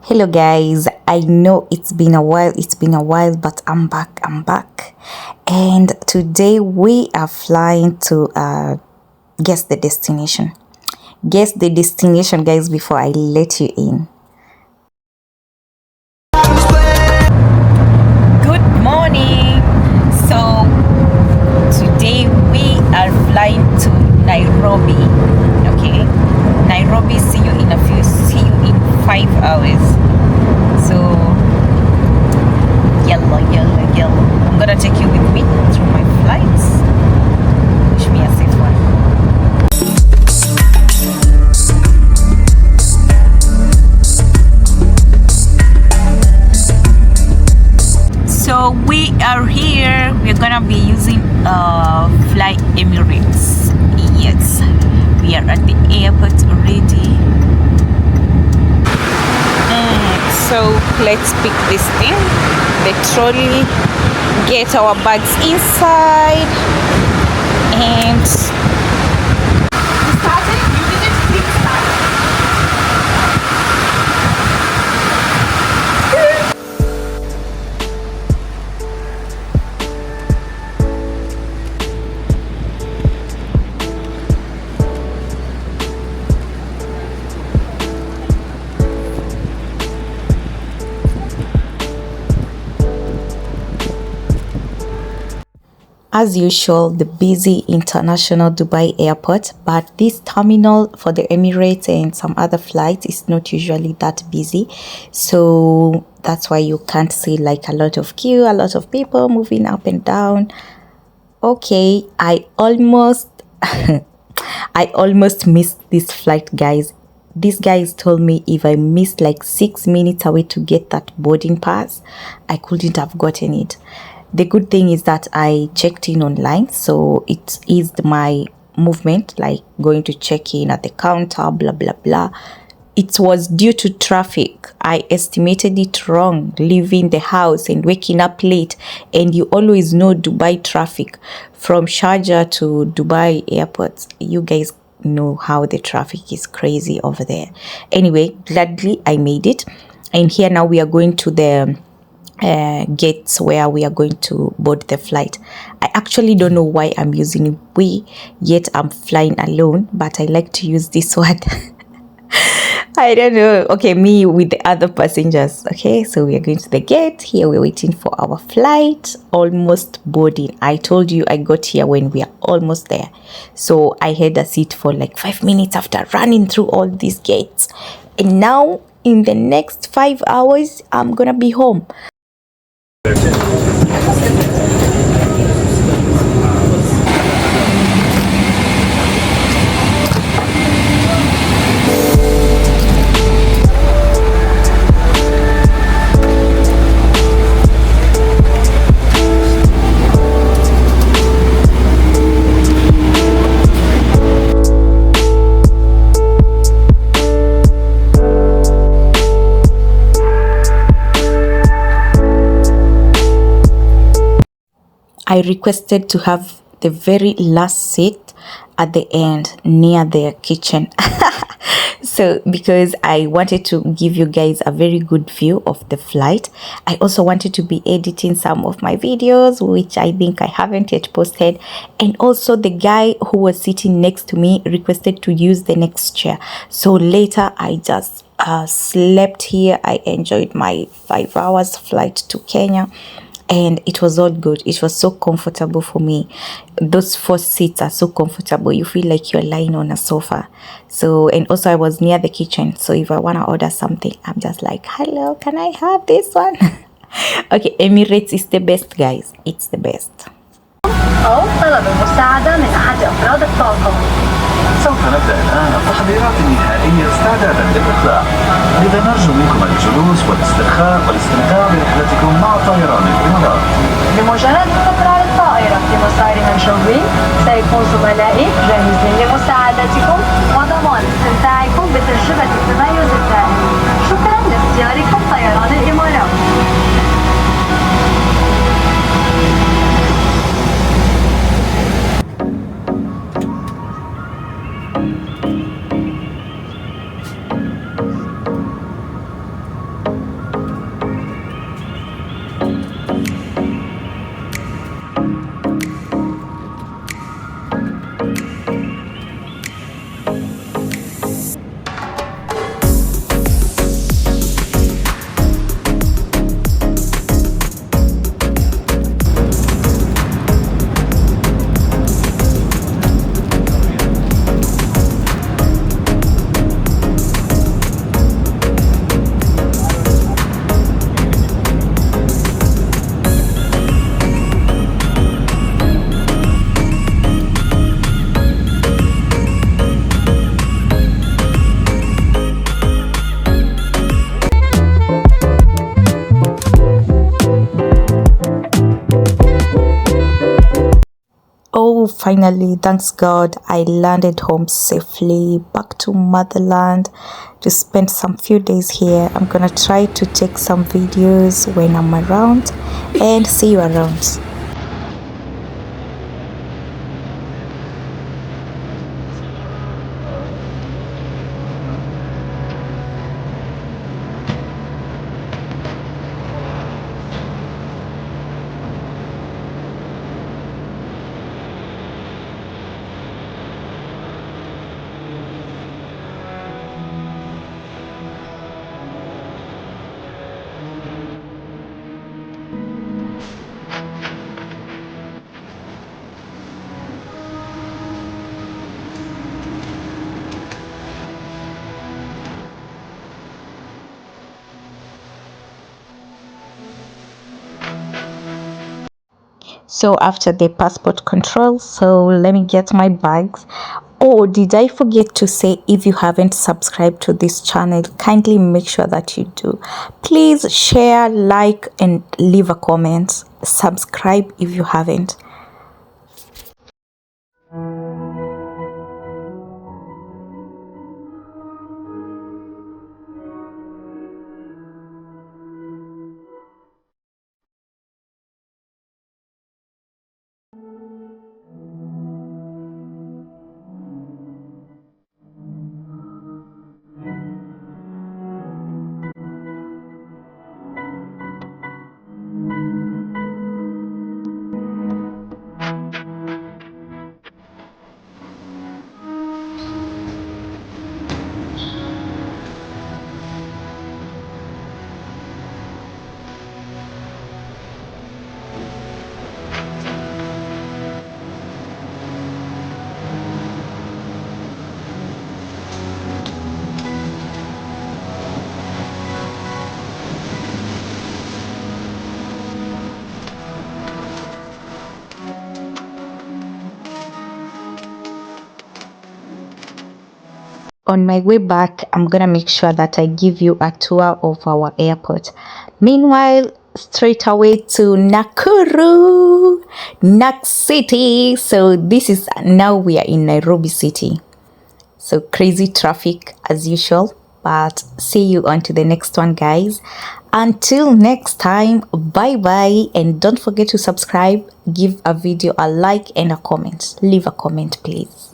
Hello guys, I know it's been a while, but I'm back. And today we are flying to guess the destination. Guess the destination, guys, before I let you in. Good morning. So today we are flying to Nairobi. Okay, Nairobi. See you in 5 hours. So yellow. I'm gonna take you with me through my flights. Wish me a safe one. So we are here. We're gonna be using Fly Emirates. Yes, we are at the airport already. So let's pick this thing, the trolley, get our bags inside, and as usual, the busy international Dubai airport, but this terminal for the Emirates and some other flights is not usually that busy. So that's why you can't see like a lot of queue, a lot of people moving up and down. Okay, I almost missed this flight, guys. These guys told me if I missed like 6 minutes away to get that boarding pass, I couldn't have gotten it. The good thing is that I checked in online, so it eased my movement, like going to check in at the counter, blah blah blah. It was due to traffic. I estimated it wrong, leaving the house and waking up late. And you always know Dubai traffic from Sharjah to Dubai airports. You guys know how the traffic is crazy over there. Anyway, gladly I made it. And here now we are going to the gates where we are going to board the flight. I actually don't know why I'm using we, yet I'm flying alone, but I like to use this one. I don't know. Okay, me with the other passengers. Okay, so we are going to the gate. Here we're waiting for our flight, almost boarding. I told you I got here when we are almost there. So I had a seat for like 5 minutes after running through all these gates. And now in the next 5 hours, I'm gonna be home. I requested to have the very last seat at the end near the kitchen. So because I wanted to give you guys a very good view of the flight, I also wanted to be editing some of my videos, which I think I haven't yet posted. And also the guy who was sitting next to me requested to use the next chair. So later I just slept here. I enjoyed my 5 hours flight to Kenya. And it was all good. It was so comfortable for me. Those 4 seats are so comfortable. You feel like you're lying on a sofa. So, and also I was near the kitchen. So if I want to order something, I'm just like, hello, can I have this one? Okay, Emirates is the best, guys. It's the best. أو طلب المساعدة من أحد أفراد الطاقم. سوف نبدأ الآن التحضيرات النهائية استعدادا للإطلاق. لذا نرجو منكم الجلوس والاسترخاء والاستمتاع برحلتكم مع طيران الإمارات. بمجرد السفر على الطائرة في مسار منشوي سيكون زملائي جاهزين لمساعدتكم وضمان استمتاعكم بتجربة التميز الدائم. شكرا لاختياركم طيران الإمارات. So finally, thanks God, I landed home safely, back to motherland to spend some few days here. I'm gonna try to take some videos when I'm around, and see you around. So after the passport control, so let me get my bags. Oh, did I forget to say, if you haven't subscribed to this channel, kindly make sure that you do. Please share, like, and leave a comment. Subscribe if you haven't. On my way back, I'm gonna make sure that I give you a tour of our airport. Meanwhile, straight away to Nakuru, Nak City. So this is, now we are in Nairobi City. So crazy traffic as usual, but see you on to the next one, guys. Until next time, bye bye, and don't forget to subscribe, give a video a like and a comment. Leave a comment, please.